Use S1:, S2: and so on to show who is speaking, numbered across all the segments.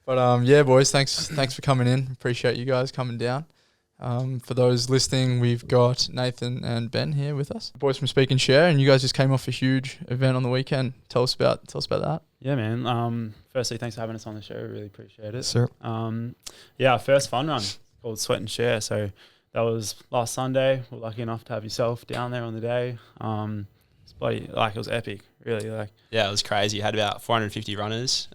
S1: But yeah, boys, thanks for coming in. Appreciate you guys coming down. For those listening, we've got Nathan and Ben here with us, boys from Speak and Share, and you guys just came off a huge event on the weekend. Tell us about that.
S2: Yeah, man. Firstly, thanks for having us on the show. We really appreciate it.
S3: Sir.
S2: Yeah, our first fun run called Sweat and Share. So that was last Sunday. We're lucky enough to have yourself down there on the day. It's bloody, it was epic, really.
S4: Yeah, it was crazy. You had about 450 runners,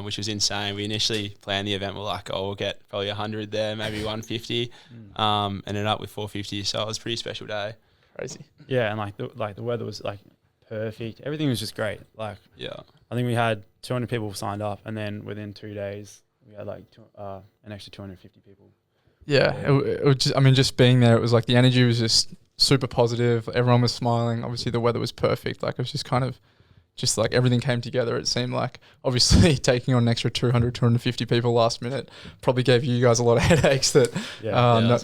S4: which was insane. We initially planned the event. We're like, we'll get probably 100 there, maybe 150. Ended up with 450. So it was a pretty special day.
S1: Crazy.
S2: Yeah, and the weather was perfect. Everything was just great.
S4: Yeah,
S2: I think we had 200 people signed up, and then within 2 days we had an extra 250 people.
S1: Yeah, it was just being there, it was like the energy was just super positive. Everyone was smiling. Obviously the weather was perfect. It was just everything came together. It seemed like obviously taking on an extra 250 people last minute probably gave you guys a lot of headaches that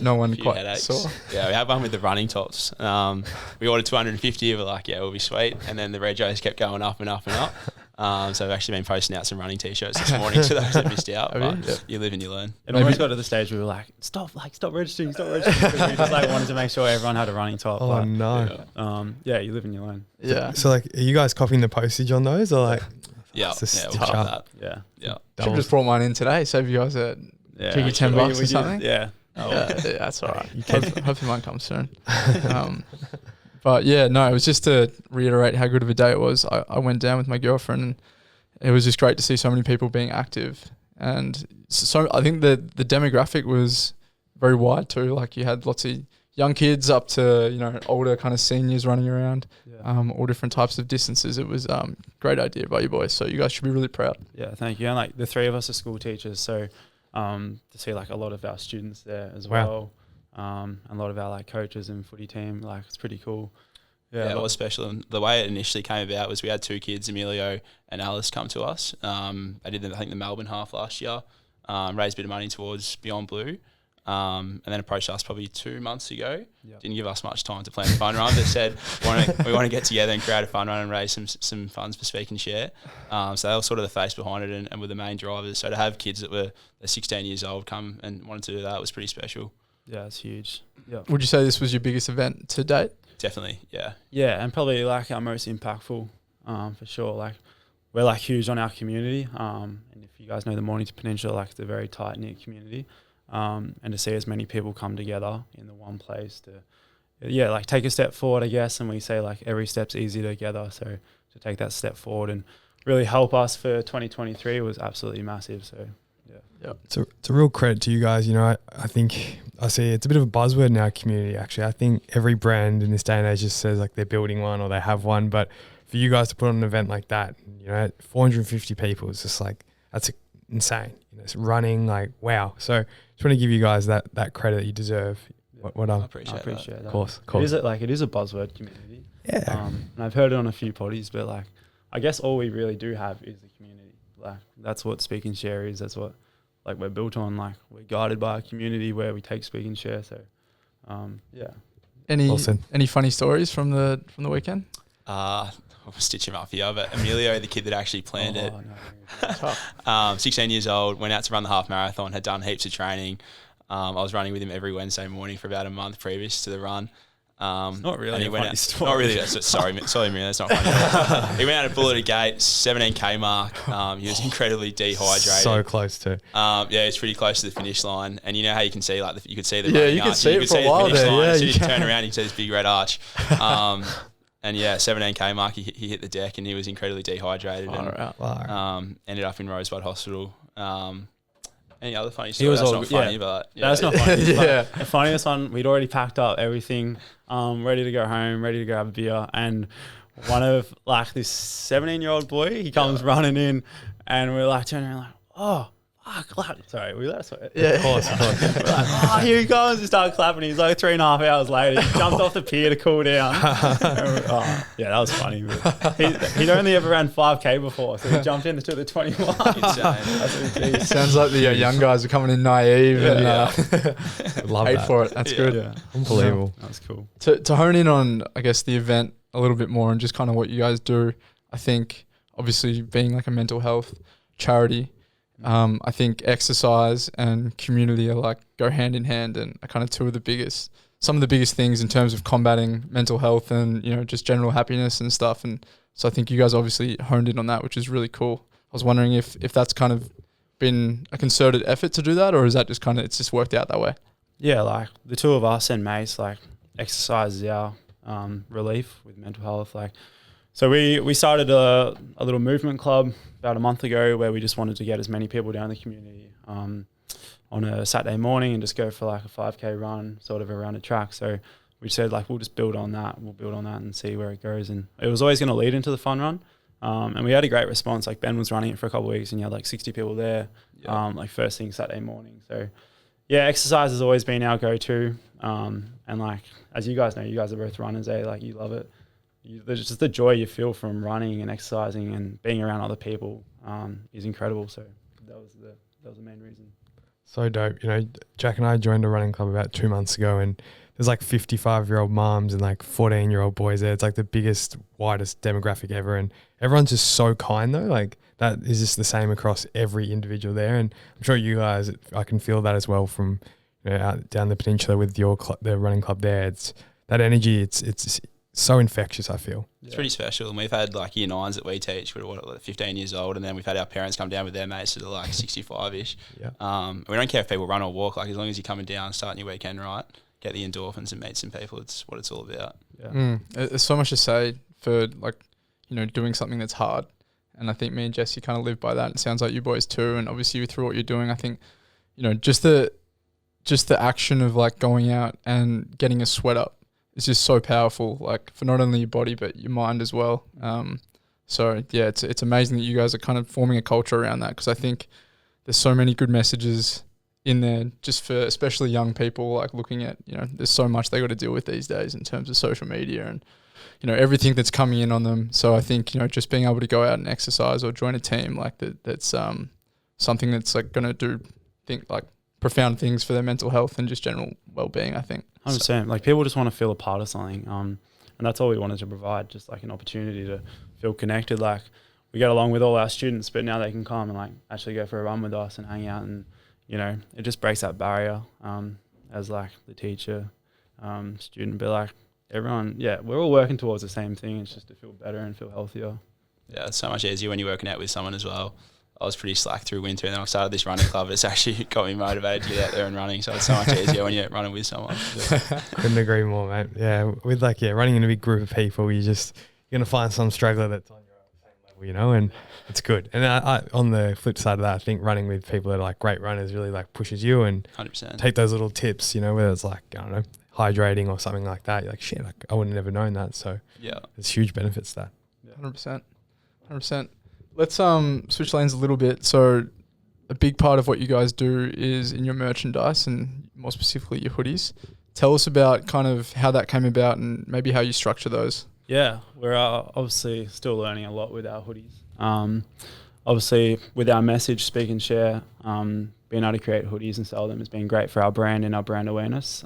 S1: no one quite
S4: headaches.
S1: saw.
S4: Yeah, we had one with the running tops. We ordered 250. We're like, we'll be sweet. And then the regos kept going up and up and up. So I've actually been posting out some running t-shirts this morning to those that missed out. You live and you learn.
S2: It almost got to the stage where we were like, stop registering. Because we just wanted to make sure everyone had a running top.
S3: Oh, no.
S2: Yeah, you live and you learn.
S1: Yeah.
S3: So are you guys copying the postage on those or
S4: Yeah, we'll
S3: tough.
S4: that. Yeah.
S1: Should have just brought mine in today. Save you guys a cheeky $10 or something.
S2: Yeah.
S1: Yeah, that's all right. Hopefully mine comes soon. But yeah, no, it was just to reiterate how good of a day it was. I went down with my girlfriend and it was just great to see so many people being active. And so I think the demographic was very wide too. You had lots of young kids up to, older kind of seniors running around, all different types of distances. It was a great idea by you boys. So you guys should be really proud.
S2: Yeah, thank you. And the three of us are school teachers. So to see a lot of our students there as well. And a lot of our coaches and footy team, it's pretty cool.
S4: Yeah, it was special. And the way it initially came about was we had two kids, Emilio and Alice, come to us. They did, the Melbourne half last year, raised a bit of money towards Beyond Blue, and then approached us probably 2 months ago. Yep. Didn't give us much time to plan the fun run, but said we want to get together and create a fun run and raise some funds for Speak and Share. So they were sort of the face behind it and were the main drivers. So to have kids that were 16 years old come and wanted to do that was pretty special.
S2: Yeah, it's huge. Yep.
S1: Would you say this was your biggest event to date?
S4: Definitely, yeah.
S2: Yeah, and probably our most impactful, for sure. We're huge on our community, and if you guys know the Mornington Peninsula, it's a very tight knit community, and to see as many people come together in the one place to, take a step forward, I guess. And we say every step's easy together, so to take that step forward and really help us for 2023 was absolutely massive. So. Yeah.
S3: It's a real credit to you guys. I think I see it's a bit of a buzzword in our community, actually. I think every brand in this day and age just says they're building one or they have one. But for you guys to put on an event like that, 450 people, it's just that's insane. It's running, wow. So just want to give you guys that credit that you deserve.
S4: I appreciate that.
S3: Of course.
S2: It is a buzzword community.
S3: Yeah.
S2: And I've heard it on a few potties, but I guess all we really do have is the community. That's what Speak and Share is. That's what we're built on. We're guided by a community where we take Speak and Share. So, yeah.
S1: Any funny stories from the weekend?
S4: I'll stitch him up here, but Emilio, the kid that actually planned it,
S1: No.
S4: 16 years old, went out to run the half marathon, had done heaps of training. I was running with him every Wednesday morning for about a month previous to the run.
S2: Not really.
S4: And he went out, story. Not really. Sorry, Emilio, that's not funny. He went out at Bullet at Gate, 17k mark. He was incredibly dehydrated.
S3: So close to.
S4: It's pretty close to the finish line, and you know how you can see you could see the
S1: you could see it for a while there.
S4: Line. As soon as you turn around, you can see this big red arch. And 17k mark, he hit the deck, and he was incredibly dehydrated, and ended up in Rosebud Hospital. Any other funny story? That's not funny, but
S2: that's not funny.
S1: Yeah.
S2: The funniest one, we'd already packed up everything, ready to go home, ready to go have a beer, and one of this 17-year-old boy, he comes running in, and we're turning around oh. Sorry, we let us.
S1: Yeah,
S3: of course.
S2: Here he comes and start clapping. He's 3.5 hours later. He jumped off the pier to cool down. Yeah, that was funny. He'd only ever ran 5k before, so he jumped into the 21.
S1: Insane. Sounds like the young guys are coming in naive and
S3: love
S1: paid
S3: that.
S1: for it. That's good.
S2: Yeah.
S3: Unbelievable.
S2: That was cool.
S1: To hone in on, I guess, the event a little bit more and just kind of what you guys do, I think obviously being a mental health charity, I think exercise and community are like go hand in hand and are kind of some of the biggest things in terms of combating mental health and, you know, just general happiness and stuff. And so I think you guys obviously honed in on that, which is really cool. I was wondering if that's kind of been a concerted effort to do that, or is that just kind of, it's just worked out that way?
S2: Yeah, like the two of us and mates, like exercise is our relief with mental health. Like, so we started a little movement club about a month ago where we just wanted to get as many people down the community on a Saturday morning and just go for like a 5K run sort of around a track. So we said like, we'll just build on that. We'll build on that and see where it goes. And it was always going to lead into the fun run. And we had a great response. Like Ben was running it for a couple of weeks and you had like 60 people there, like first thing Saturday morning. So yeah, exercise has always been our go-to. And like, as you guys know, you guys are both runners, like you love it. There's just the joy you feel from running and exercising and being around other people is incredible. So that was the main reason.
S3: So dope. You know, Jack and I joined a running club about 2 months ago, and there's like 55-year-old moms and like 14-year-old boys there. It's like the biggest, widest demographic ever. And everyone's just so kind though. Like that is just the same across every individual there. And I'm sure you guys, I can feel that as well from, you know, out down the peninsula with your the running club there. It's that energy. It's so infectious, I feel.
S4: It's pretty special. And we've had like year 9s that we teach, we're 15 years old, and then we've had our parents come down with their mates that are like 65-ish. Yeah. We don't care if people run or walk, like as long as you're coming down, starting your weekend right, get the endorphins and meet some people, it's what it's all about.
S1: Yeah. There's so much to say for like, you know, doing something that's hard. And I think me and Jesse kind of live by that. It sounds like you boys too. And obviously through what you're doing, I think, you know, just the action of like going out and getting a sweat up, it's just so powerful, like for not only your body but your mind as well. So yeah, it's amazing that you guys are kind of forming a culture around that, because I think there's so many good messages in there just for especially young people, like looking at, you know, there's so much they got to deal with these days in terms of social media and, you know, everything that's coming in on them. So I think, you know, just being able to go out and exercise or join a team like that's something that's like going to think like profound things for their mental health and just general well-being, I think.
S2: 100%. Like people just want to feel a part of something. And that's all we wanted to provide, just like an opportunity to feel connected. Like we get along with all our students, but now they can come and like actually go for a run with us and hang out, and, you know, it just breaks that barrier as like the teacher, student, but like everyone, yeah, we're all working towards the same thing. It's just to feel better and feel healthier.
S4: Yeah, it's so much easier when you're working out with someone as well. I was pretty slack through winter, and then I started this running club. It's actually got me motivated to get out there and running. So it's so much easier when you're running with someone.
S3: Couldn't agree more, mate. Yeah, with like running in a big group of people, you're gonna find some struggler that's on your same level, you know, and it's good. And I on the flip side of that, I think running with people that are like great runners really like pushes you and
S4: 100%.
S3: Take those little tips, you know, whether it's like, I don't know, hydrating or something like that. You're like, shit, like I would have never known that. So yeah, there's huge benefits to that.
S1: 100%. Let's switch lanes a little bit. So a big part of what you guys do is in your merchandise and more specifically your hoodies. Tell us about kind of how that came about and maybe how you structure those.
S2: Yeah, we're obviously still learning a lot with our hoodies. Obviously with our message, speak and share, being able to create hoodies and sell them has been great for our brand and our brand awareness.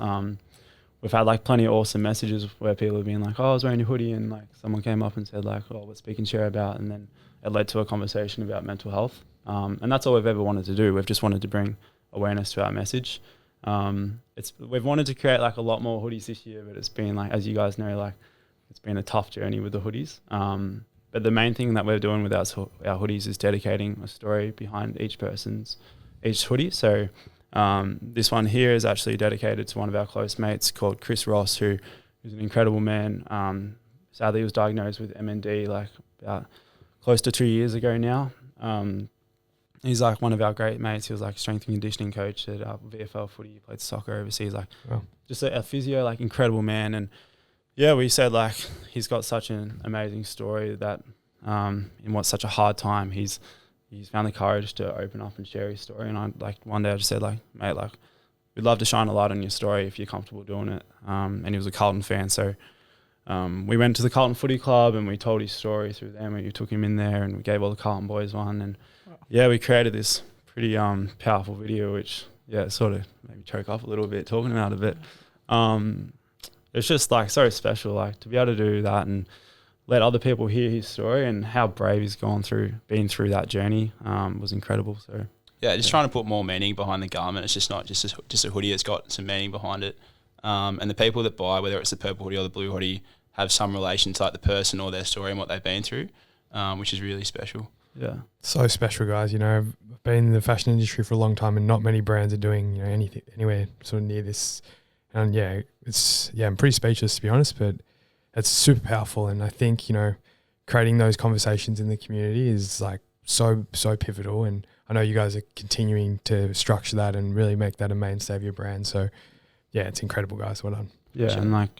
S2: We've had like plenty of awesome messages where people have been like, oh, I was wearing your hoodie, and like someone came up and said like, oh, what's speak and share about? And then it led to a conversation about mental health. And that's all we've ever wanted to do. We've just wanted to bring awareness to our message. We've wanted to create like a lot more hoodies this year, but it's been like, as you guys know, like it's been a tough journey with the hoodies. But the main thing that we're doing with our hoodies is dedicating a story behind each hoodie. So this one here is actually dedicated to one of our close mates called Chris Ross, who's an incredible man. Sadly, he was diagnosed with MND like about close to 2 years ago now. He's like one of our great mates. He was like a strength and conditioning coach at VFL footy. He played soccer overseas. Like just a physio, like incredible man. And yeah, we said like he's got such an amazing story that in what's such a hard time, he's found the courage to open up and share his story. And I like one day I just said like, mate, like we'd love to shine a light on your story if you're comfortable doing it. And he was a Carlton fan, so we went to the Carlton Footy Club and we told his story through them, and we took him in there and we gave all the Carlton boys one, and yeah, we created this pretty powerful video, which sort of made me choke up a little bit talking about it, but it's just like so special, like to be able to do that and let other people hear his story and how brave he's been through that journey was incredible. So
S4: just trying to put more meaning behind the garment. It's just not just a hoodie. It's got some meaning behind it. And the people that buy, whether it's the purple hoodie or the blue hoodie, have some relation to like the person or their story and what they've been through, which is really special.
S2: Yeah.
S3: So special, guys. You know, I've been in the fashion industry for a long time, and not many brands are doing, you know, anything anywhere sort of near this. And yeah, I'm pretty speechless, to be honest, but it's super powerful. And I think, you know, creating those conversations in the community is like so pivotal. And I know you guys are continuing to structure that and really make that a mainstay of your brand. So yeah, it's incredible, guys. Well done.
S2: Yeah, and like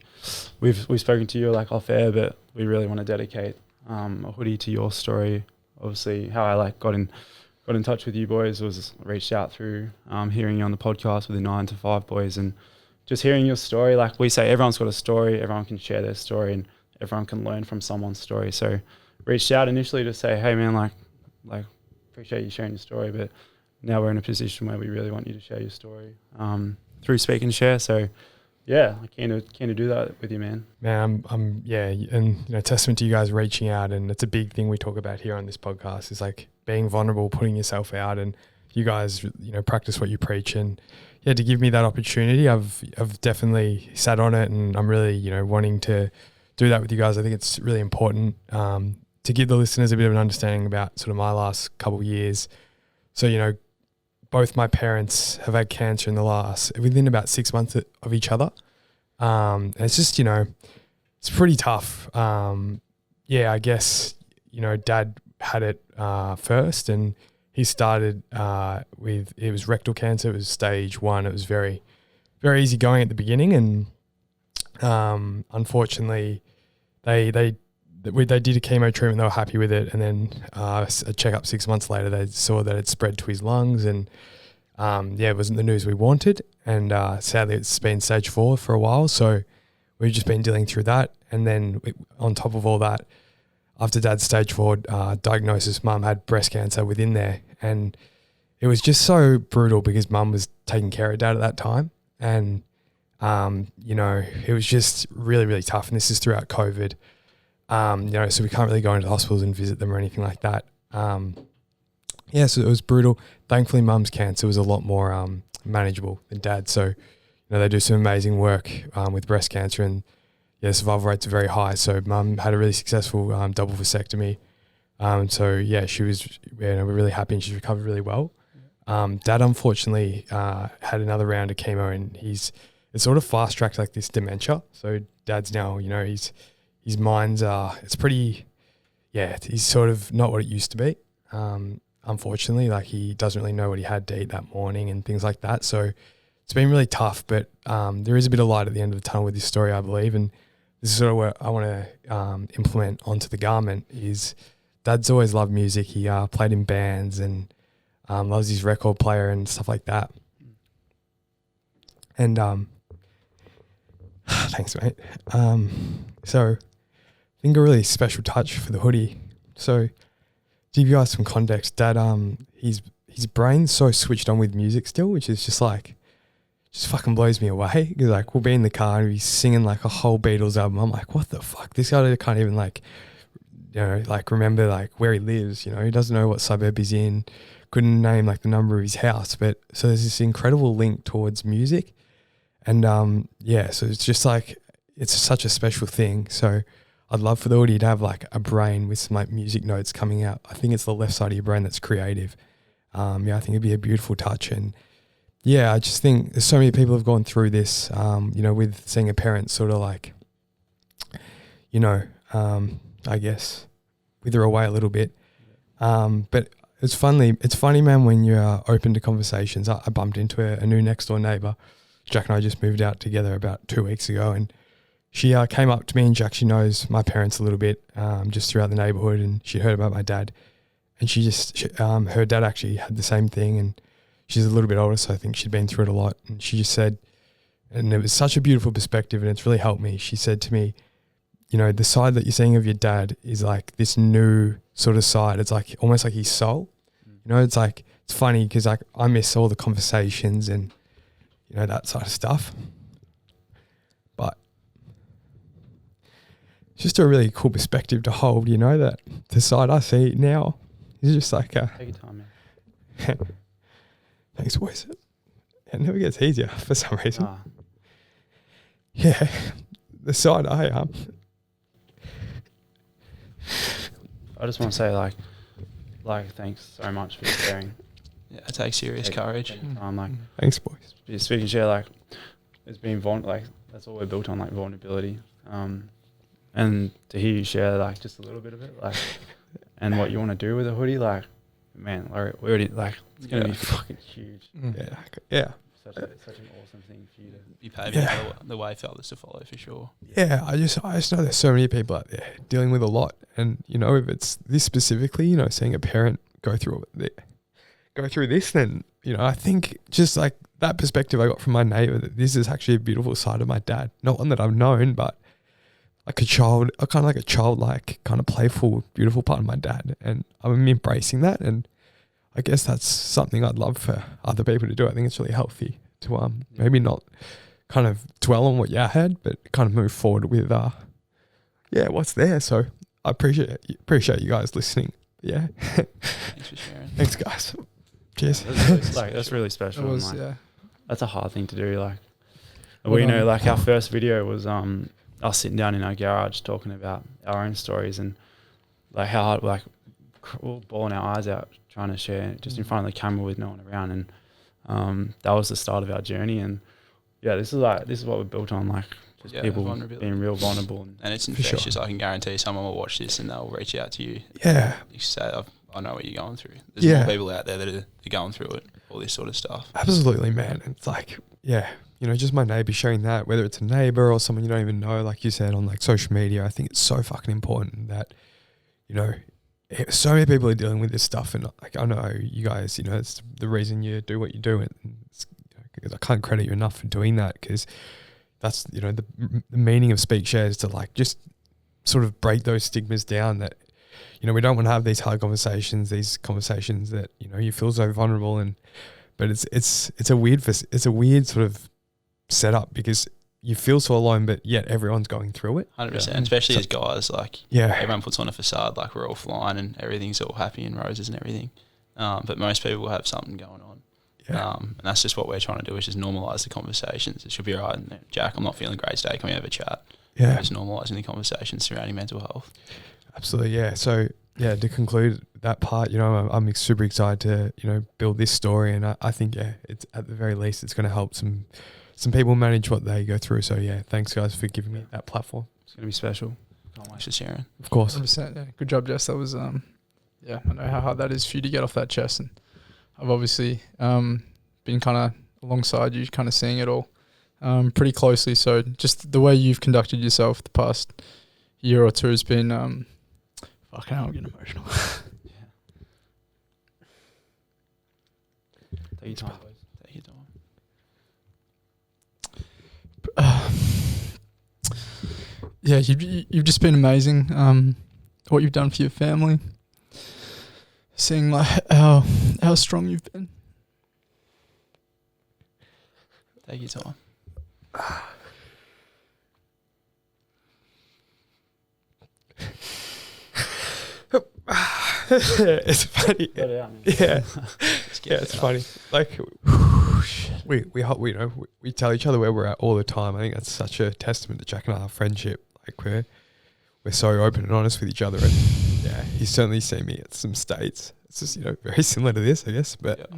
S2: we've spoken to you like off air, but we really want to dedicate a hoodie to your story. Obviously, how I like got in touch with you boys was reached out through hearing you on the podcast with the 9 to 5 boys, and just hearing your story. Like we say, everyone's got a story, everyone can share their story, and everyone can learn from someone's story. So reached out initially to say, hey man, like appreciate you sharing your story, but now we're in a position where we really want you to share your story through Speak and Share. So yeah, I keen to do that with you, man. Man,
S3: and you know, testament to you guys reaching out, and it's a big thing we talk about here on this podcast is like being vulnerable, putting yourself out, and you guys, you know, practice what you preach. And yeah, to give me that opportunity, I've definitely sat on it, and I'm really, you know, wanting to do that with you guys. I think it's really important to give the listeners a bit of an understanding about sort of my last couple of years. So, you know, both my parents have had cancer within about 6 months of each other. And it's just, you know, it's pretty tough. Yeah, I guess, you know, Dad had it first, and he started it was rectal cancer. It was stage 1. It was very, very easy going at the beginning. And unfortunately, they did a chemo treatment. They were happy with it. And then a checkup 6 months later, they saw that it spread to his lungs. And it wasn't the news we wanted. And sadly, it's been stage 4 for a while. So we've just been dealing through that. And then on top of all that, after Dad's stage 4 diagnosis, Mum had breast cancer within there. And it was just so brutal because Mum was taking care of Dad at that time. And, you know, it was just really, really tough. And this is throughout COVID. You know, so we can't really go into the hospitals and visit them or anything like that. So it was brutal. Thankfully, Mum's cancer was a lot more manageable than Dad's. So, you know, they do some amazing work with breast cancer, and yeah, survival rates are very high. So Mum had a really successful double vasectomy. So yeah, she was, you know, we're really happy, and she's recovered really well. Dad unfortunately had another round of chemo, and it's sort of fast tracked like this dementia. So Dad's now, you know, his mind's it's pretty, he's sort of not what it used to be. Unfortunately, like he doesn't really know what he had to eat that morning and things like that. So it's been really tough, but there is a bit of light at the end of the tunnel with this story, I believe. And this is sort of what I want to implement onto the garment is Dad's always loved music. He played in bands and loves his record player and stuff like that. And thanks, mate. So I think a really special touch for the hoodie. So to give you guys some context, Dad, his brain's so switched on with music still, which is just fucking blows me away. Because like we'll be in the car and he's singing like a whole Beatles album. I'm like, what the fuck? This guy can't even like, you know, like remember like where he lives. You know, he doesn't know what suburb he's in. Couldn't name like the number of his house. But so there's this incredible link towards music, and so it's just like it's such a special thing. So I'd love for the hoodie to have like a brain with some like music notes coming out. I think it's the left side of your brain that's creative. I think it'd be a beautiful touch. And yeah, I just think there's so many people have gone through this, you know, with seeing a parent sort of like, you know, I guess wither away a little bit. But it's funny, man, when you're open to conversations. I bumped into a new next door neighbor. Jack and I just moved out together about 2 weeks ago, and she came up to me, and Jack, she knows my parents a little bit, just throughout the neighborhood, and she heard about my dad, and her dad actually had the same thing, and she's a little bit older, so I think she'd been through it a lot, and she just said, and it was such a beautiful perspective, and it's really helped me. She said to me, you know, the side that you're seeing of your dad is like this new sort of side. It's like almost like his soul. You know, it's like, it's funny because like I miss all the conversations and, you know, that sort of stuff. But it's just a really cool perspective to hold, you know, that the side I see now is just like
S2: take your time, man.
S3: Thanks, boys. It never gets easier for some reason.
S2: Nah.
S3: Yeah, the side I
S2: I just want to say like thanks so much for sharing.
S4: Yeah, it takes serious courage.
S2: Like
S3: Thanks, boys.
S2: just speak and share, like it's been like that's all we're built on, like vulnerability. And to hear you share like just a little bit of it, like and what you want to do with a hoodie, like man, like we already like it's gonna be fucking huge.
S3: Yeah.
S2: Such an awesome thing for you to
S4: Be paving the way for others to follow for sure.
S3: Yeah, I just know there's so many people out there dealing with a lot, and you know, if it's this specifically, you know, seeing a parent go through this, then you know, I think just like that perspective I got from my neighbor, that this is actually a beautiful side of my dad, not one that I've known, but like a childlike, kind of playful, beautiful part of my dad, and I'm embracing that, and I guess that's something I'd love for other people to do. I think it's really healthy to maybe not kind of dwell on what you had, but kind of move forward with what's there. So I appreciate you guys listening. Yeah.
S4: Thanks for sharing.
S3: Thanks, guys. Cheers.
S2: that's really special.
S1: It was,
S2: and, like,
S1: yeah.
S2: that's a hard thing to do. Like
S1: Well
S2: we
S1: done.
S2: know, like our first video was us sitting down in our garage talking about our own stories and like how hard, like we're bawling our eyes out trying to share just in front of the camera with no one around, and that was the start of our journey. And yeah, this is what we're built on, like just people being real vulnerable,
S4: and it's infectious. Sure. I can guarantee someone will watch this and they'll reach out to you.
S3: Yeah,
S4: you say, I know what you're going through. There's more people out there that are going through it, all this sort of stuff.
S3: Absolutely, man. It's like, yeah, you know, just my neighbour sharing that, whether it's a neighbour or someone you don't even know, like you said, on like social media. I think it's so fucking important that, you know, so many people are dealing with this stuff, and like I know you guys, you know, it's the reason you do what you do, and I can't credit you enough for doing that, because that's, you know, the meaning of Speak Share is to like just sort of break those stigmas down, that, you know, we don't want to have these hard conversations, that, you know, you feel so vulnerable, but it's a weird sort of setup, because you feel so alone, but yet everyone's going through it.
S4: 100%, especially as guys, like everyone puts on a facade like we're all flying and everything's all happy and roses and everything. But most people will have something going on. And that's just what we're trying to do, is just normalise the conversations. It should be all right. Jack, I'm not feeling great today. Can we have a chat? Just normalising the conversations surrounding mental health. Absolutely,
S3: yeah. So, yeah, to conclude that part, you know, I'm super excited to, you know, build this story, and I think, it's at the very least, it's going to help some people manage what they go through. So, yeah, thanks, guys, for giving me that platform.
S2: It's going to be special.
S4: Thanks for sharing.
S3: Of course.
S1: 100%, yeah. Good job, Jess. That was, I know how hard that is for you to get off that chest, and I've obviously been kind of alongside you, kind of seeing it all pretty closely. So just the way you've conducted yourself the past year or two has been, fucking hell, I'm getting emotional.
S2: Take your time, boys.
S4: Take your time.
S1: Yeah, you've just been amazing. What you've done for your family, seeing like how strong you've been.
S4: Take your time.
S3: It's funny. Yeah, it's funny. Like we tell each other where we're at all the time. I think that's such a testament to Jack and our friendship. Like we're so open and honest with each other, and yeah, he's certainly seen me at some states. It's just, you know, very similar to this, I guess. But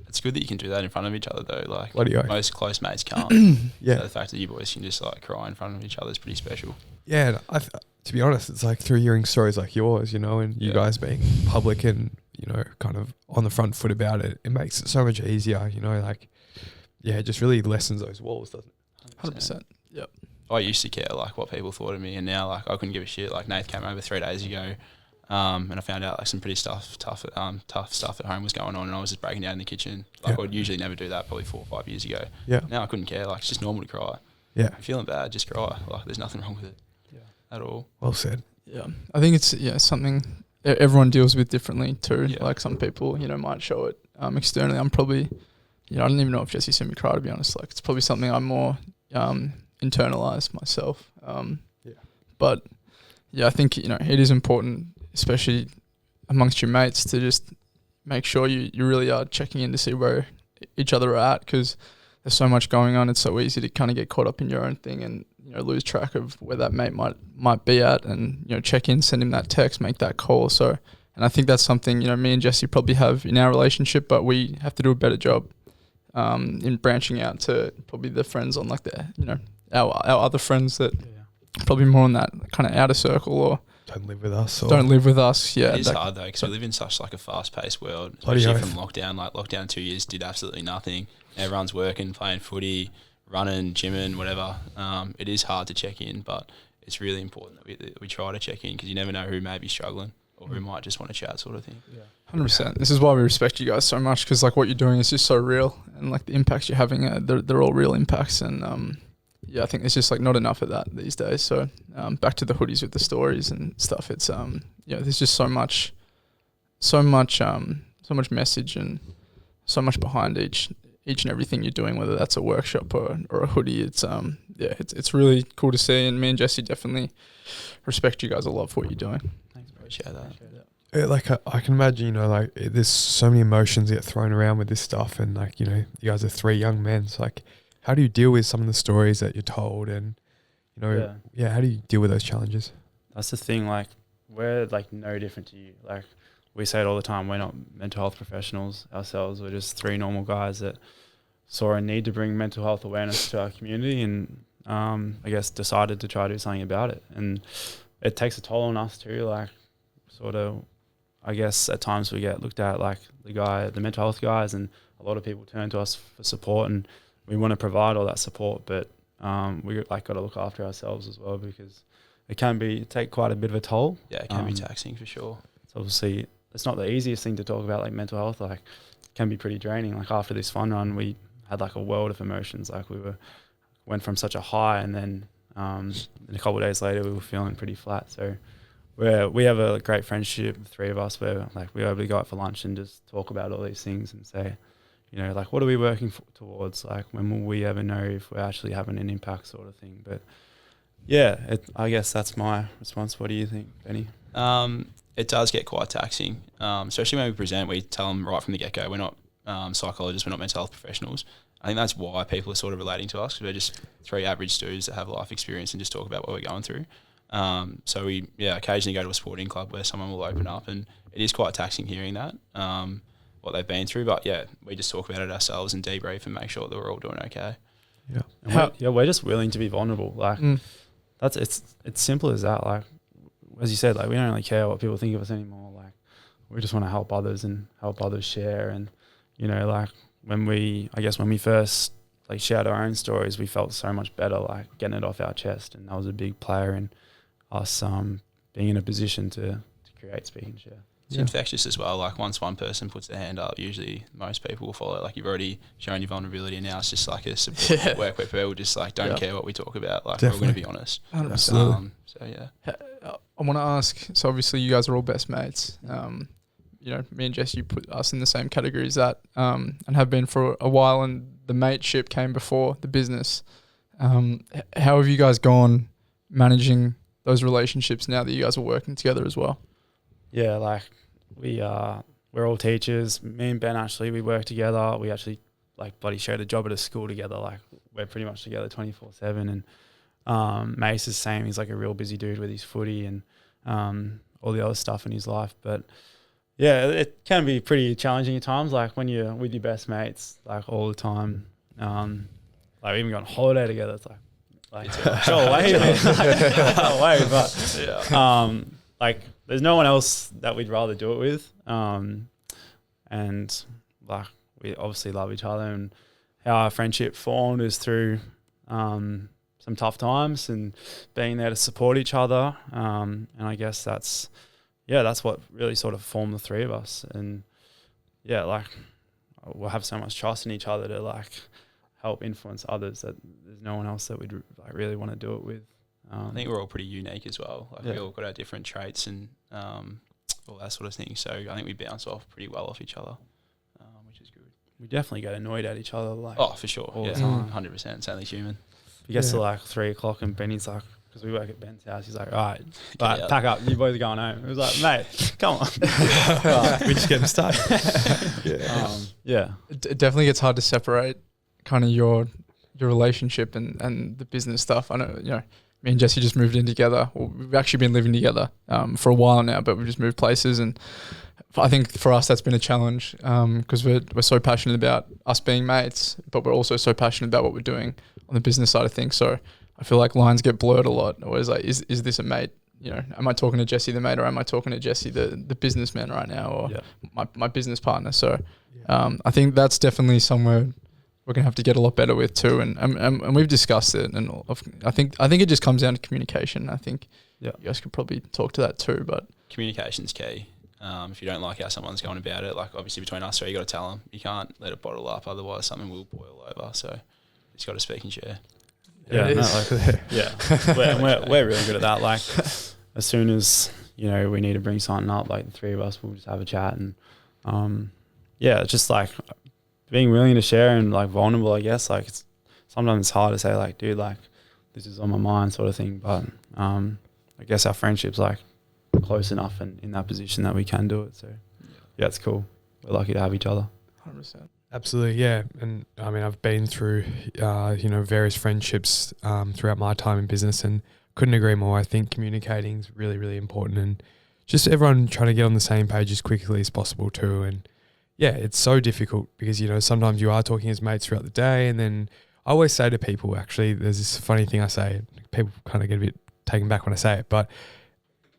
S4: it's good that you can do that in front of each other, though. Like most close mates can't. So the fact that you boys can just like cry in front of each other is pretty special.
S3: Yeah, and to be honest, it's like through hearing stories like yours, you know, and you guys being public and, you know, kind of on the front foot about it, it makes it so much easier, you know, like, yeah, it just really lessens those walls, doesn't it?
S1: 100%. Yep.
S4: I used to care like what people thought of me, and now like I couldn't give a shit. Like Nath came over 3 days ago, and I found out like some pretty tough stuff at home was going on, and I was just breaking down in the kitchen. Like I'd usually never do that, probably 4 or 5 years ago. Yeah. Now I couldn't care. Like it's just normal to cry. Yeah. If you're feeling bad, just cry. Like there's nothing wrong with it. At all.
S3: Well said.
S1: Yeah, I think it's something everyone deals with differently too. Yeah. Like some people, you know, might show it externally. I'm probably, you know, I don't even know if Jesse seen me cry, to be honest. Like it's probably something I'm more internalised myself. But yeah, I think, you know, it is important, especially amongst your mates, to just make sure you really are checking in to see where each other are at, because there's so much going on. It's so easy to kind of get caught up in your own thing and, you know, lose track of where that mate might be at, and, you know, check in, send him that text, make that call. So, and I think that's something, you know, me and Jesse probably have in our relationship, but we have to do a better job in branching out to probably the friends on like the, you know, our other friends that probably more on that kind of outer circle, or
S3: Don't live with us. Or
S1: don't live with us. Yeah,
S4: it is hard though, because we live in such like a fast-paced world, especially from lockdown. Like lockdown 2 years did absolutely nothing. Everyone's working, playing footy, running, gymming, whatever. It is hard to check in, but it's really important that we try to check in, because you never know who may be struggling or who might just want to chat, sort of thing.
S1: 100%. This is why we respect you guys so much, because like what you're doing is just so real, and like the impacts you're having, they're all real impacts. And yeah, I think there's just like not enough of that these days. So back to the hoodies with the stories and stuff. It's yeah, there's just so much message and so much behind each and everything you're doing, whether that's a workshop or a hoodie. It's it's really cool to see, and me and Jesse definitely respect you guys a lot for what you're doing.
S4: Thanks, appreciate that.
S3: like I can imagine, you know, like there's so many emotions that get thrown around with this stuff, and like, you know, you guys are 3 young men. So like, how do you deal with some of the stories that you're told, and, you know, how do you deal with those challenges?
S2: That's the thing. Like, we're like no different to you. Like, we say it all the time. We're not mental health professionals ourselves. We're just 3 normal guys that saw a need to bring mental health awareness to our community, and I guess decided to try to do something about it. And it takes a toll on us too. Like, sort of, I guess at times we get looked at like the mental health guys, and a lot of people turn to us for support, and we want to provide all that support, but we like got to look after ourselves as well, because it can take quite a bit of a toll.
S4: Yeah, it can be taxing for sure.
S2: It's obviously, it's not the easiest thing to talk about, like mental health. Like, it can be pretty draining. Like, after this fun run, we had like a world of emotions. Like, went from such a high, and then a couple of days later we were feeling pretty flat. So we have a great friendship, the 3 of us, where like we're able to go out for lunch and just talk about all these things and say, you know, like, what are we working towards? Like, when will we ever know if we're actually having an impact, sort of thing. But yeah, I guess that's my response. What do you think, Benny?
S4: It does get quite taxing, especially when we present. We tell them right from the get-go, we're not psychologists, we're not mental health professionals. I think that's why people are sort of relating to us, because we're just 3 average dudes that have life experience and just talk about what we're going through. So we occasionally go to a sporting club where someone will open up, and it is quite taxing hearing that, what they've been through. But yeah, we just talk about it ourselves and debrief and make sure that we're all doing okay.
S2: Yeah, we're just willing to be vulnerable. Like, it's simple as that. Like, as you said, like, we don't really care what people think of us anymore. Like, we just want to help others and help others share. And, you know, like, when we first like shared our own stories, we felt so much better, like getting it off our chest, and that was a big player in us being in a position to create Speak and Share.
S4: It's infectious as well. Like, once one person puts their hand up, usually most people will follow. Like, you've already shown your vulnerability, and now it's just like a support network where people just like don't care what we talk about. Like, we're going to be honest.
S1: Absolutely.
S4: So yeah.
S1: I want to ask. So obviously, you guys are all best mates. You know, me and Jesse, you put us in the same category as that, and have been for a while. And the mateship came before the business. How have you guys gone managing those relationships now that you guys are working together as well?
S2: Yeah, like, we're all teachers. Me and Ben, actually, we work together. We actually like bloody shared a job at a school together. Like, we're pretty much together 24/7. And Mace is the same. He's like a real busy dude with his footy and all the other stuff in his life. But yeah, it can be pretty challenging at times. Like, when you're with your best mates, like, all the time. Like, we even go on holiday together. It's like go away, man. Go away. But like, there's no one else that we'd rather do it with. And like, we obviously love each other, and how our friendship formed is through some tough times and being there to support each other. And I guess that's what really sort of formed the 3 of us. And yeah, like, we'll have so much trust in each other to like help influence others that there's no one else that we'd like really want to do it with.
S4: I think we're all pretty unique as well. Like, we all got our different traits and all that sort of thing. So I think we bounce off pretty well off each other, which is good.
S2: We definitely get annoyed at each other. Like,
S4: for sure.
S2: all
S4: Yeah,
S2: the time.
S4: 100%. It's only human.
S2: It gets to like 3 o'clock, and Benny's like, because we work at Ben's house. He's like, all right,
S4: out.
S2: pack up. You boys are going home. It was like, mate, come on.
S3: We're just getting started.
S2: Yeah.
S1: It definitely gets hard to separate kind of your relationship and the business stuff. I know, me and Jesse just moved in together. Well, we've actually been living together for a while now, but we've just moved places. And I think for us, that's been a challenge because we're so passionate about us being mates, but we're also so passionate about what we're doing on the business side of things. So I feel like lines get blurred a lot. Always like, is this a mate? Am I talking to Jesse the mate, or am I talking to Jesse the businessman right now, or my business partner? So I think that's definitely somewhere we're gonna have to get a lot better with too, and we've discussed it, and I think it just comes down to communication. I think you guys could probably talk to that too, but
S4: communication's key. If you don't like how someone's going about it, like obviously between us three, you got to tell them. You can't let it bottle up, otherwise something will boil over. So you just got to speak and share.
S2: We're really good at that. Like as soon as we need to bring something up, like the three of us will just have a chat, and it's just like being willing to share and like vulnerable, I guess. Like sometimes it's hard to say like, dude, like this is on my mind sort of thing, but I guess our friendship's like close enough and in that position that we can do it. So yeah, it's cool. We're lucky to have each other.
S1: 100%.
S3: Absolutely, yeah. And I mean, I've been through, various friendships throughout my time in business, and couldn't agree more. I think communicating is really, really important, and just everyone trying to get on the same page as quickly as possible too. And yeah, it's so difficult because, sometimes you are talking as mates throughout the day, and then I always say to people, actually, there's this funny thing I say, people kind of get a bit taken back when I say it, but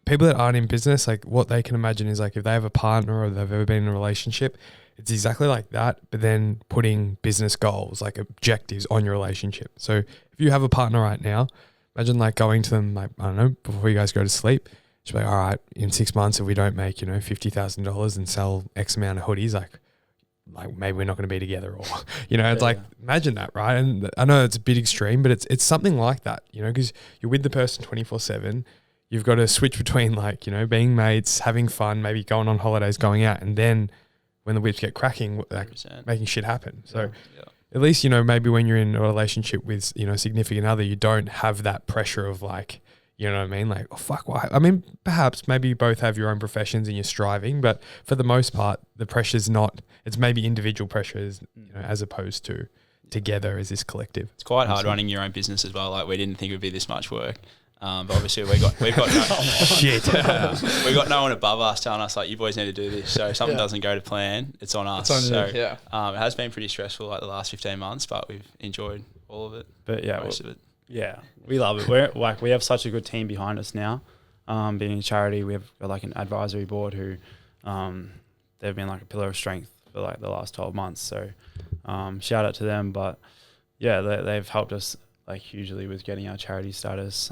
S3: people that aren't in business, like what they can imagine is like if they have a partner or they've ever been in a relationship, it's exactly like that, but then putting business goals, like objectives on your relationship. So if you have a partner right now, imagine like going to them, like, I don't know, before you guys go to sleep, just be like, all right, in 6 months, if we don't make, $50,000 and sell X amount of hoodies, like maybe we're not going to be together, or, it's like, imagine that, right? And I know it's a bit extreme, but it's something like that, because you're with the person 24/7. You've got to switch between like, being mates, having fun, maybe going on holidays, going out, and then when the whips get cracking, like 100%. Making shit happen. So at least, maybe when you're in a relationship with, a significant other, you don't have that pressure of like, you know what I mean? Like, oh, fuck, why? I mean, perhaps maybe you both have your own professions and you're striving, but for the most part, the pressure's not, it's maybe individual pressures, as opposed to together as this collective.
S4: It's quite hard running your own business as well. Like, we didn't think it would be this much work. But obviously we've got no one above us telling us like, you boys need to do this. So if something doesn't go to plan, it's on us. It's on you. It has been pretty stressful like the last 15 months, but we've enjoyed all of it.
S2: But
S4: most of it.
S2: Yeah, we love it. We have such a good team behind us now. Being a charity, we have got like an advisory board who they've been like a pillar of strength for like the last 12 months. So shout out to them. But yeah, they've helped us like hugely with getting our charity status.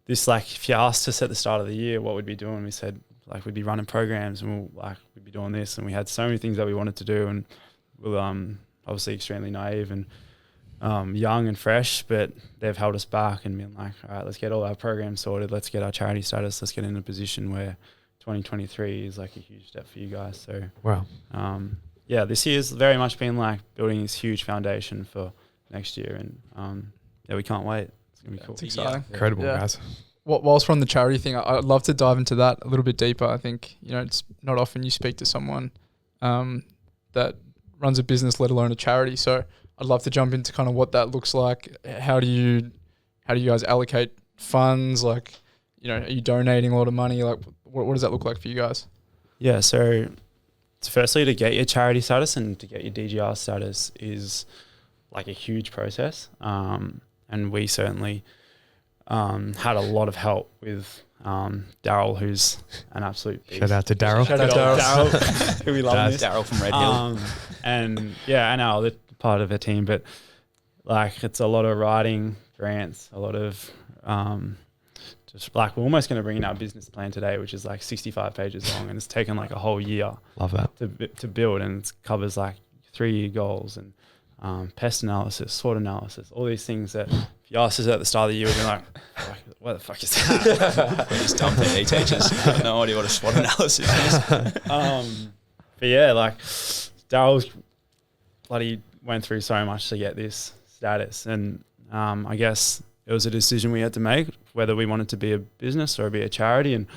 S2: This, like, if you asked us at the start of the year what we'd be doing, we said like we'd be running programs and we'd be doing this, and we had so many things that we wanted to do, and we were obviously extremely naive and young and fresh, but they've held us back and been like, all right, let's get all our programs sorted, let's get our charity status, let's get in a position where 2023 is like a huge step for you guys. So
S3: wow.
S2: This year's very much been like building this huge foundation for next year, and we can't wait. It's gonna be cool.
S1: It's exciting.
S3: Incredible, guys.
S1: Whilst we're on the charity thing, I'd love to dive into that a little bit deeper. I think it's not often you speak to someone that runs a business, let alone a charity. So I'd love to jump into kind of what that looks like. How do you guys allocate funds? Like, are you donating a lot of money? Like, what does that look like for you guys?
S2: Yeah, so firstly, to get your charity status and to get your DGR status is like a huge process, and we certainly had a lot of help with Daryl, who's an absolute beast.
S3: Shout out to Daryl.
S2: Shout out to Daryl, who we love.
S4: Daryl from Red Hill.
S2: And our other part of our team, but like it's a lot of writing grants, a lot of just like we're almost going to bring in our business plan today, which is like 65 pages long, and it's taken like a whole year.
S3: Love that
S2: to build, and it covers like 3-year goals and pest analysis, SWOT analysis, all these things that if you asked us at the start of the year, we'd be like, what the fuck is that?
S4: We're just dumb PE teachers. I have no idea what a SWOT analysis is.
S2: But yeah, like Daryl's bloody went through so much to get this status, and I guess it was a decision we had to make whether we wanted to be a business or be a charity, and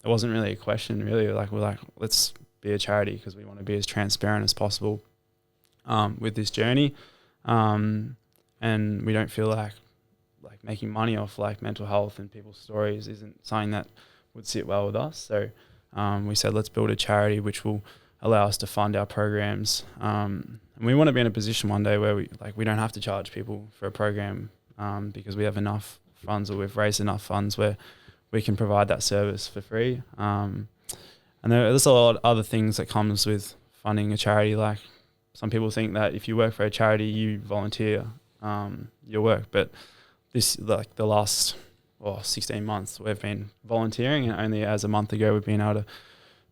S2: it wasn't really a question really. Like we're like, let's be a charity because we want to be as transparent as possible with this journey, and we don't feel like making money off like mental health and people's stories isn't something that would sit well with us. So we said, let's build a charity which will allow us to fund our programs. And we want to be in a position one day where we don't have to charge people for a program because we have enough funds, or we've raised enough funds where we can provide that service for free. And there's a lot of other things that comes with funding a charity. Like some people think that if you work for a charity, you volunteer your work. But this, like the last 16 months, we've been volunteering, and only as a month ago we've been able to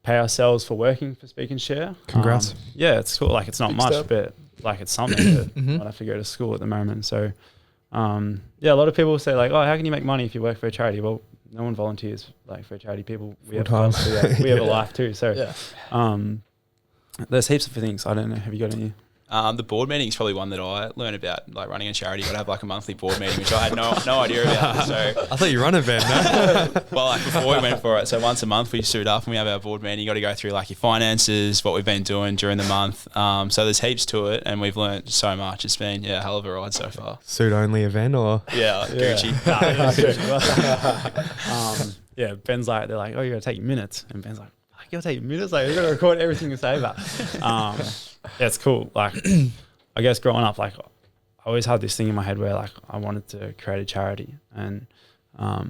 S2: pay ourselves for working for Speak and Share.
S3: Congrats.
S2: Yeah, it's cool. Like it's not
S1: Big
S2: much,
S1: step.
S2: but like it's something. But I have to go to school at the moment. So yeah, a lot of people say like, oh, how can you make money if you work for a charity? Well, no one volunteers like for a charity. People, we have
S3: Full-time.
S2: jobs, we have a life too. So
S1: Yeah.
S2: there's heaps of things. I don't know. Have you got any?
S4: The board meeting is probably one that I learned about, like running a charity. You got to have like a monthly board meeting, which I had no idea about. So,
S3: I thought you run a van, no?
S4: well, like before we went for it, so once a month we suit up and we have our board meeting. You got to go through like your finances, what we've been doing during the month. So there's heaps to it, and we've learned so much. It's been a hell of a ride so far.
S3: Suit only event or?
S4: Yeah, Gucci.
S2: Yeah, Ben's like, they're like, oh, you got to take minutes, and Ben's like, you got to take minutes. Like, you got to record everything you say about. Yeah, it's cool. Like, I guess growing up, like, I always had this thing in my head where like I wanted to create a charity, and I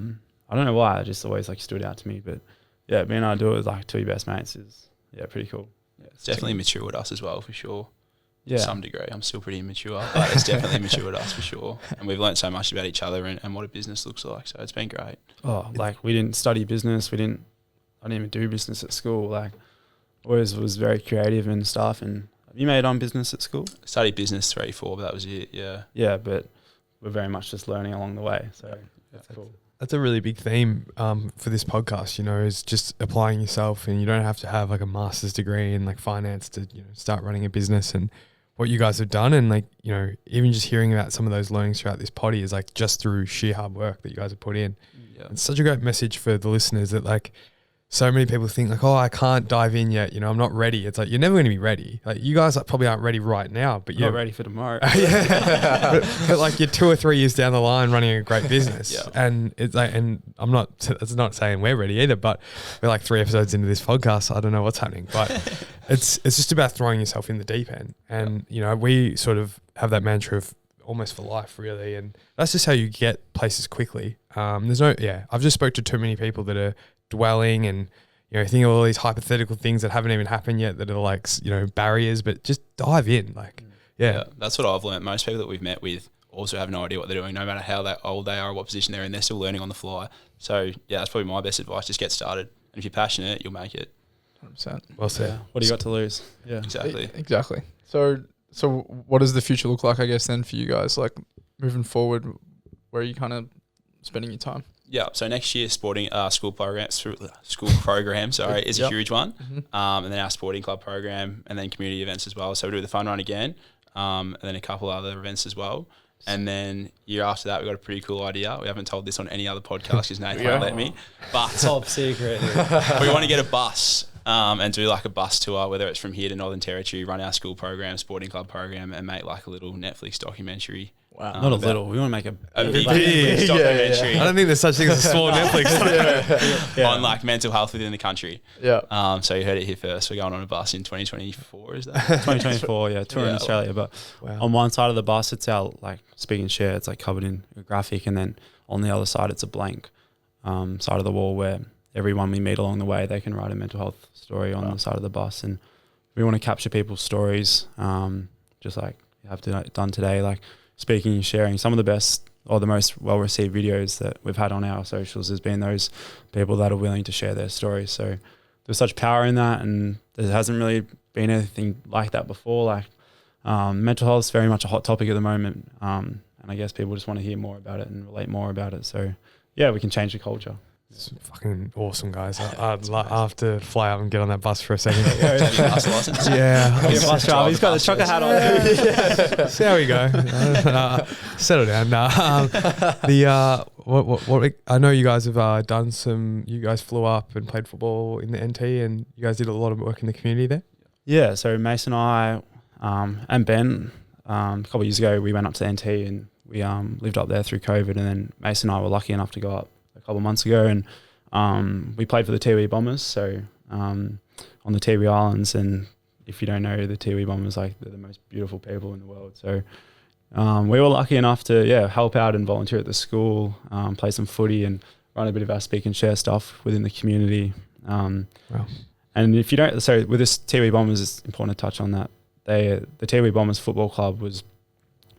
S2: don't know why. It just always like stood out to me. But yeah, being able to do it with like two of your best mates is pretty cool. Yeah,
S4: It's definitely matured us as well, for sure.
S2: Yeah,
S4: To some degree. I'm still pretty immature, but it's definitely matured us for sure. And we've learned so much about each other and what a business looks like. So it's been great.
S2: Oh, like we didn't study business. I didn't even do business at school. Like, always was very creative and stuff. And have you made on business at school?
S4: Studied business 3-4, but that was it. Yeah.
S2: Yeah, but we're very much just learning along the way. So that's cool.
S3: That's a really big theme for this podcast, you know, is just applying yourself, and you don't have to have like a master's degree in like finance to, you know, start running a business. And what you guys have done, and like, you know, even just hearing about some of those learnings throughout this potty is like just through sheer hard work that you guys have put in.
S4: Yeah.
S3: It's such a great message for the listeners that like so many people think like, oh, I can't dive in yet, you know, I'm not ready. It's like, you're never going to be ready. Like you guys like, probably aren't ready right now, but
S2: Not ready for tomorrow.
S3: yeah. but like you're 2 or 3 years down the line running a great business.
S4: Yeah.
S3: And it's like, and it's not saying we're ready either, but we're like 3 episodes into this podcast. So I don't know what's happening, but it's just about throwing yourself in the deep end. And, you know, we sort of have that mantra of almost for life really. And that's just how you get places quickly. I've just spoke to too many people that are dwelling and, you know, think of all these hypothetical things that haven't even happened yet that are like, you know, barriers, but just dive in. Like, yeah.
S4: That's what I've learned. Most people that we've met with also have no idea what they're doing, no matter how old they are or what position they're in, they're still learning on the fly. So yeah, that's probably my best advice. Just get started. And if you're passionate, you'll make it.
S1: 100%.
S3: Well said.
S2: Yeah. What do you got to lose? Yeah.
S4: Exactly.
S1: Exactly. So what does the future look like, I guess, then for you guys? Like moving forward, where are you kind of spending your time?
S4: Yeah, so next year sporting school program, is a huge one, and then our sporting club program, and then community events as well. So we do the fun run again, and then a couple other events as well. And then year after that, we got a pretty cool idea. We haven't told this on any other podcast because Nathan won't let me. But
S2: Top secret.
S4: we want to get a bus and do like a bus tour, whether it's from here to Northern Territory, run our school program, sporting club program, and make like a little Netflix documentary.
S1: Wow.
S2: Not a little. We want to make a
S4: big
S3: big,
S4: documentary
S3: I don't think there's such thing as a small Netflix.
S4: on like mental health within the country.
S1: Yeah.
S4: So you heard it here first. We're going on a bus in 2024, is that?
S2: 2024, yeah, tour in Australia. But on one side of the bus, it's our like Speak and Share. It's like covered in a graphic, and then on the other side, it's a blank side of the wall where everyone we meet along the way, they can write a mental health story on the side of the bus, and we want to capture people's stories, just like you have done today, like speaking and sharing. Some of the best or the most well-received videos that we've had on our socials has been those people that are willing to share their stories. So there's such power in that, and there hasn't really been anything like that before. Like mental health is very much a hot topic at the moment, and I guess people just want to hear more about it and relate more about it. So yeah, we can change the culture.
S3: It's fucking awesome, guys. I'd have to fly up and get on that bus for a second.
S4: Bus license.
S3: Yeah.
S2: Your bus driver, he's got the trucker hat on.
S3: Yeah. See how we go. Settle down. What I know you guys have done some. You guys flew up and played football in the NT, and you guys did a lot of work in the community there.
S2: Yeah, so Mason and I and Ben, a couple of years ago, we went up to NT and we lived up there through COVID, and then Mason and I were lucky enough to go up a couple of months ago, and we played for the Tiwi Bombers, so on the Tiwi Islands. And if you don't know the Tiwi Bombers, like, they're the most beautiful people in the world. So we were lucky enough to help out and volunteer at the school, play some footy and run a bit of our speak and share stuff within the community.
S3: Wow.
S2: And if you don't, so with this Tiwi Bombers, it's important to touch on that. The Tiwi Bombers Football Club was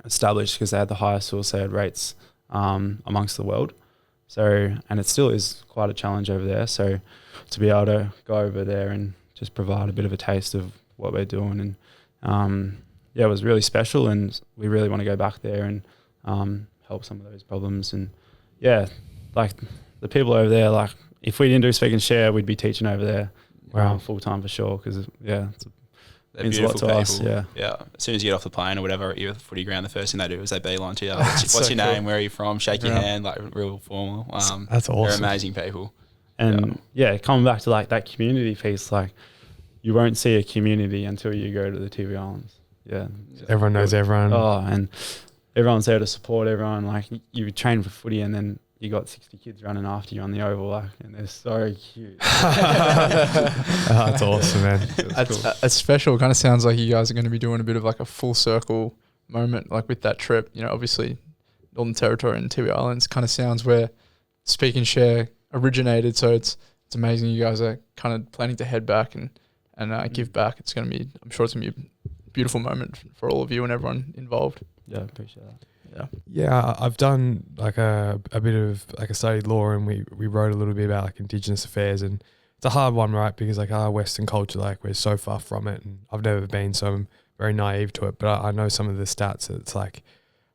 S2: established because they had the highest suicide rates amongst the world. So, and it still is quite a challenge over there. So to be able to go over there and just provide a bit of a taste of what we're doing, and it was really special, and we really want to go back there and help some of those problems. And like the people over there, like, if we didn't do speak and share, we'd be teaching over there.
S3: Wow.
S2: Full time for sure, because
S4: They're
S2: means a lot
S4: beautiful
S2: to
S4: people.
S2: us. Yeah.
S4: Yeah. As soon as you get off the plane or whatever, you're at the footy ground, the first thing they do is they beeline to you.
S1: That's
S4: What's
S1: so
S4: your name?
S1: cool.
S4: Where are you from? Shake your
S1: Yeah.
S4: hand, like real formal.
S3: That's awesome.
S4: They're amazing people.
S2: And coming back to like that community piece, like, you won't see a community until you go to the Tiwi Islands. Yeah.
S3: Everyone knows everyone.
S2: Oh, and everyone's there to support everyone. Like, you train for footy, and then you got 60 kids running after you on the oval, like, and they're so cute.
S3: That's awesome, man.
S1: It's special. It kind of sounds like you guys are going to be doing a bit of like a full circle moment, like with that trip. You know, obviously, Northern Territory and Tiwi Islands kind of sounds where Speak and Share originated. So it's amazing you guys are kind of planning to head back and give back. It's going to be, I'm sure it's going to be a beautiful moment for all of you and everyone involved.
S2: Yeah, appreciate that.
S3: Yeah, I've done like a bit of, like, I studied law, and we wrote a little bit about like Indigenous affairs, and it's a hard one, right? Because like our Western culture, like, we're so far from it, and I've never been, so I'm very naive to it. But I know some of the stats that it's like,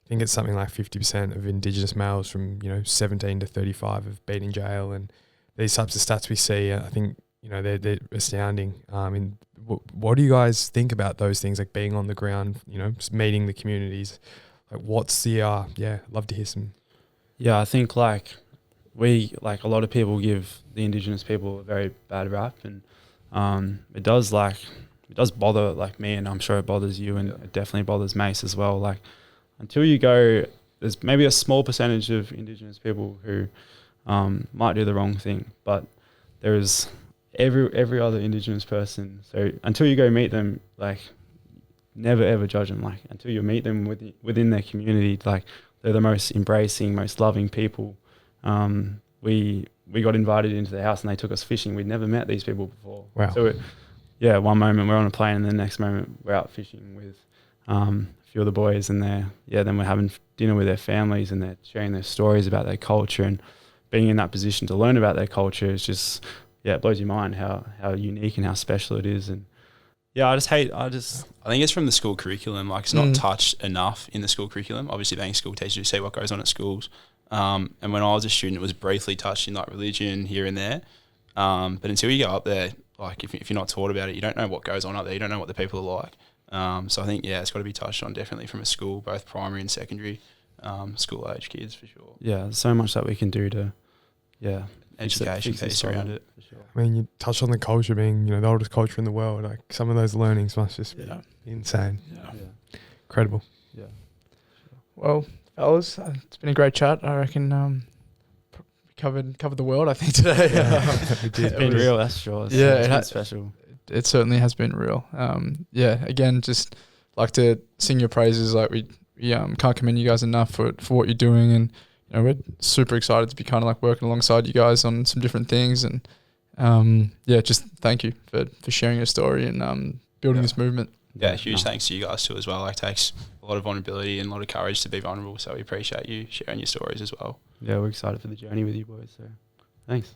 S3: I think it's something like 50% of Indigenous males from 17 to 35 have been in jail, and these types of stats we see, I think they're astounding. What do you guys think about those things, like being on the ground, just meeting the communities? Like, what's the love to hear some.
S2: Yeah, I think like a lot of people give the Indigenous people a very bad rap, and it does bother like me, and I'm sure it bothers you, and it definitely bothers Mace as well. Like, until you go, there's maybe a small percentage of Indigenous people who might do the wrong thing, but there's every other Indigenous person. So until you go meet them, like, never ever judge them. Like, until you meet them within their community, like, they're the most embracing, most loving people. We got invited into their house and they took us fishing. We'd never met these people before.
S3: Wow.
S2: So one moment we're on a plane, and the next moment we're out fishing with a few of the boys, and then we're having dinner with their families, and they're sharing their stories about their culture, and being in that position to learn about their culture is just, it blows your mind how unique and how special it is. And I think
S4: it's from the school curriculum. Like, it's not touched enough in the school curriculum. Obviously, being a school teacher, you see what goes on at schools. And when I was a student, it was briefly touched in like religion here and there. But until you go up there, like, if you're not taught about it, you don't know what goes on up there. You don't know what the people are like. So I think, it's got to be touched on definitely from a school, both primary and secondary, school age kids for sure.
S2: Yeah, there's so much that we can do to,
S4: education piece around it.
S2: For sure.
S3: I mean, you touched on the culture being, the oldest culture in the world. Like, some of those learnings must just be insane.
S2: Yeah.
S3: Incredible.
S2: Yeah.
S1: Well, fellas, it's been a great chat. I reckon covered the world, I think, today.
S3: We did.
S2: It's been real, that's sure. It's been special.
S1: It certainly has been real. Again, just like to sing your praises. Like, we can't commend you guys enough for what you're doing, and we're super excited to be kind of like working alongside you guys on some different things. And just thank you for sharing your story and building this movement.
S4: Yeah, huge thanks to you guys too as well. Like, it takes a lot of vulnerability and a lot of courage to be vulnerable. So we appreciate you sharing your stories as well.
S2: Yeah, we're excited for the journey with you boys. So thanks.